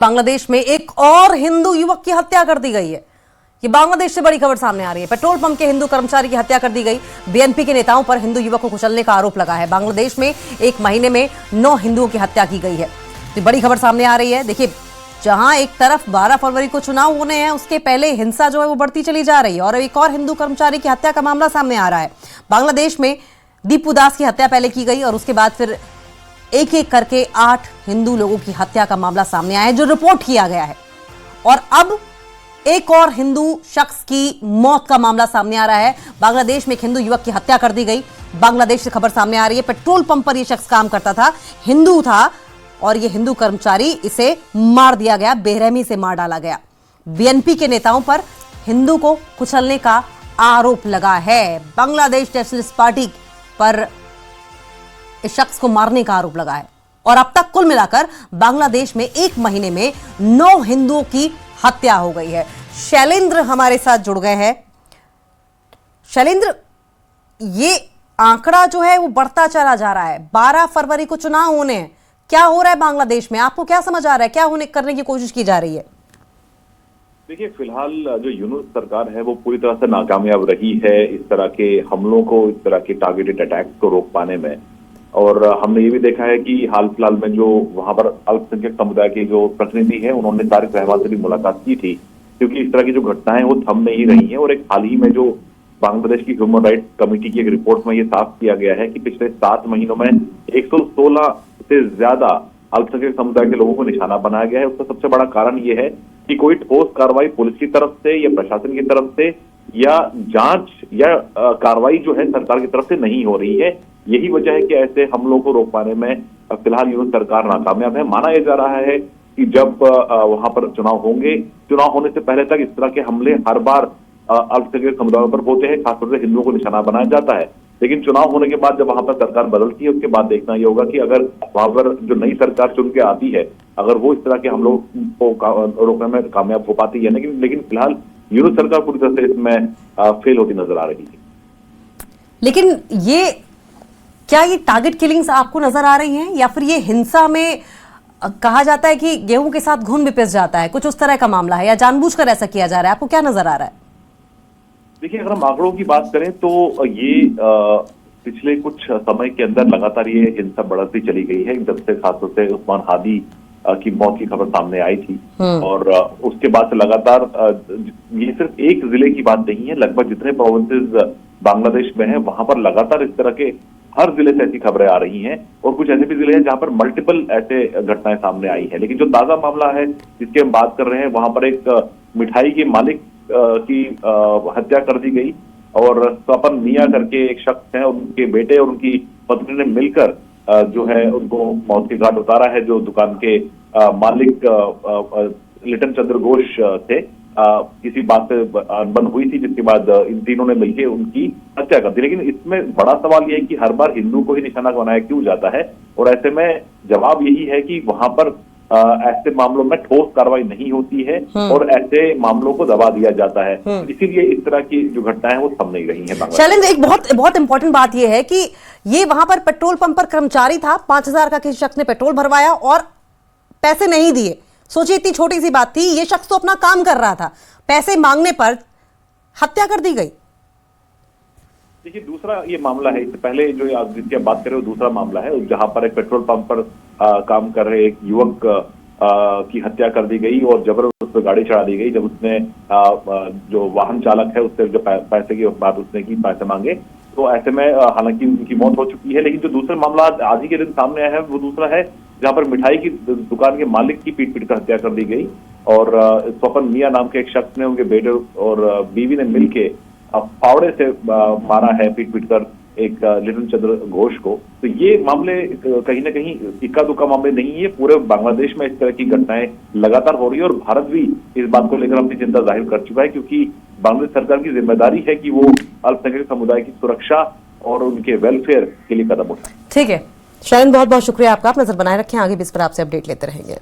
बांग्लादेश में एक और हिंदू युवक की हत्या कर दी गई है। ये बांग्लादेश से बड़ी खबर सामने आ रही है। पेट्रोल पंप के हिंदू कर्मचारी की हत्या कर दी गई। बीएनपी के नेताओं पर हिंदू युवक को कुचलने का आरोप लगा है। बांग्लादेश में एक महीने में 9 हिंदुओं की हत्या की गई है। तो बड़ी खबर सामने आ रही है। देखिए, जहां एक तरफ 12 फरवरी को चुनाव होने हैं, उसके पहले हिंसा जो है वो बढ़ती चली जा रही है और एक और हिंदू कर्मचारी की हत्या का मामला सामने आ रहा है। बांग्लादेश में दीपू दास की हत्या पहले की गई और उसके बाद फिर एक एक करके 8 हिंदू लोगों की हत्या का मामला सामने आया है, जो रिपोर्ट किया गया है। और अब एक और हिंदू शख्स की मौत का मामला सामने आ रहा है। बांग्लादेश में एक हिंदू युवक की हत्या कर दी गई। बांग्लादेश से खबर सामने आ रही है। पेट्रोल पंप पर यह शख्स काम करता था, हिंदू था और यह हिंदू कर्मचारी, इसे मार दिया गया, बेरहमी से मार डाला गया। बीएनपी के नेताओं पर हिंदू को कुचलने का आरोप लगा है। बांग्लादेश नेशनलिस्ट पार्टी पर इस शख्स को मारने का आरोप लगा है और अब तक कुल मिलाकर बांग्लादेश में एक महीने में 9 हिंदुओं की हत्या हो गई है। शैलेंद्र हमारे साथ जुड़ गए हैं। शैलेंद्र, ये आंकड़ा जो है वो बढ़ता चला जा रहा है। 12 फरवरी को चुनाव होने हैं। क्या हो रहा है बांग्लादेश में? आपको क्या समझ आ रहा है? क्या होने करने की कोशिश की जा रही है? देखिए, फिलहाल जो यूनुस सरकार है वो पूरी तरह से नाकामयाब रही है इस तरह के हमलों को, इस तरह के टारगेटेड अटैक्स को रोक पाने में। और हमने ये भी देखा है कि हाल फिलहाल में जो वहां पर अल्पसंख्यक समुदाय के जो प्रतिनिधि हैं, उन्होंने तारिक रहमान से भी मुलाकात की थी, क्योंकि इस तरह की जो घटनाएं वो थम नहीं रही हैं। और एक हाल ही में जो बांग्लादेश की ह्यूमन राइट्स कमेटी की एक रिपोर्ट में ये साफ किया गया है कि पिछले 7 महीनों में 116 से ज्यादा अल्पसंख्यक समुदाय के लोगों को निशाना बनाया गया है। उसका सबसे बड़ा कारण ये है कि कोई ठोस कार्रवाई पुलिस की तरफ से या प्रशासन की तरफ से या जांच या कार्रवाई जो है सरकार की तरफ से नहीं हो रही है। यही वजह है कि ऐसे हमलों को रोक पाने में फिलहाल यूनुस सरकार नाकामयाब है। माना यह जा रहा है कि जब वहां पर चुनाव होंगे, चुनाव होने से पहले तक इस तरह के हमले हर बार अल्पसंख्यक समुदायों पर होते हैं, खासतौर से हिंदुओं को निशाना बनाया जाता है। लेकिन चुनाव होने के बाद जब वहां पर सरकार बदलती है, उसके बाद देखना ये होगा कि अगर वहां पर जो नई सरकार चुन के आती है, अगर वो इस तरह के हमलों को रोकने में कामयाब हो पाती है। लेकिन फिलहाल यूनुस सरकार पूरी तरह से इसमें फेल होती नजर आ रही है। लेकिन क्या ये टारगेट किलिंग्स आपको नजर आ रही हैं, या फिर ये हिंसा में कहा जाता है कि गेहूं के साथ घुन भी पिस जाता है, कुछ उस तरह का मामला है, या जानबूझकर ऐसा किया जा रहा है? आपको क्या नजर आ रहा है? देखिए, अगर हम आंकड़ों की बात करें तो ये पिछले कुछ समय के अंदर लगातार ये हिंसा बढ़ती चली गई है। जब से खासतौर से उस्मान हादी की मौत की खबर सामने आई थी और उसके बाद से लगातार ये सिर्फ एक जिले की बात नहीं है, लगभग जितने प्रोविंसेस बांग्लादेश में है वहां पर लगातार इस तरह के हर जिले से ऐसी खबरें आ रही हैं। और कुछ ऐसे भी जिले हैं जहां पर मल्टीपल ऐसे घटनाएं सामने आई है। लेकिन जो ताजा मामला है जिसकी हम बात कर रहे हैं, वहां पर एक मिठाई के मालिक की हत्या कर दी गई और स्वपन मियां करके एक शख्स है, उनके बेटे और उनकी पत्नी ने मिलकर जो है उनको मौत के घाट उतारा है। जो दुकान के मालिक लिटन चंद्र घोष थे, किसी बात से अनबन हुई थी, जिसके बाद इन तीनों ने मिलकर उनकी हत्या कर दी। लेकिन इसमें बड़ा सवाल यह है कि हर बार हिंदू को ही निशाना बनाया क्यों जाता है? और ऐसे में जवाब यही है कि वहां पर ऐसे मामलों में ठोस कार्रवाई नहीं होती है और ऐसे मामलों को दबा दिया जाता है। इसीलिए इस तरह की जो घटनाएं वो थम नहीं रही हैं। शैलेंद्र, एक बहुत इंपॉर्टेंट बात यह है कि ये वहां पर पेट्रोल पंप पर कर्मचारी था, 5000 का किसी शख्स ने पेट्रोल भरवाया और पैसे नहीं दिए। सोचिए, इतनी छोटी सी बात थी, ये शख्स तो अपना काम कर रहा था, पैसे मांगने पर हत्या कर दी गई। देखिए, दूसरा ये मामला है, इससे पहले जो जिसकी आप बात कर रहे हो दूसरा मामला है, जहां पर एक पेट्रोल पंप पर काम कर रहे एक युवक की हत्या कर दी गई और जबरदस्त उस पर गाड़ी चढ़ा दी गई। जब उसने जो वाहन चालक है उससे जो पैसे की बात उसने की, पैसे मांगे, तो ऐसे में हालांकि उनकी मौत हो चुकी है। लेकिन जो दूसरा मामला आज ही के दिन सामने आया है वो दूसरा है, जहां पर मिठाई की दुकान के मालिक की पीट कर हत्या कर दी गई और स्वपन मियां नाम के एक शख्स ने उनके बेटे और बीवी ने मिलके फावड़े से मारा है, पीट कर एक लिटन चंद्र घोष को। तो ये मामले कहीं ना कहीं इक्का दुक्का मामले नहीं है, पूरे बांग्लादेश में इस तरह की घटनाएं लगातार हो रही है और भारत भी इस बात को लेकर अपनी चिंता जाहिर कर चुका है, क्योंकि बांग्लादेश सरकार की जिम्मेदारी है कि वो अल्पसंख्यक समुदाय की सुरक्षा और उनके वेलफेयर के लिए कदम उठाए। ठीक है शैलेंद्र, बहुत बहुत शुक्रिया आपका। आप नजर बनाए रखें, आगे भी इस पर आपसे अपडेट लेते रहेंगे।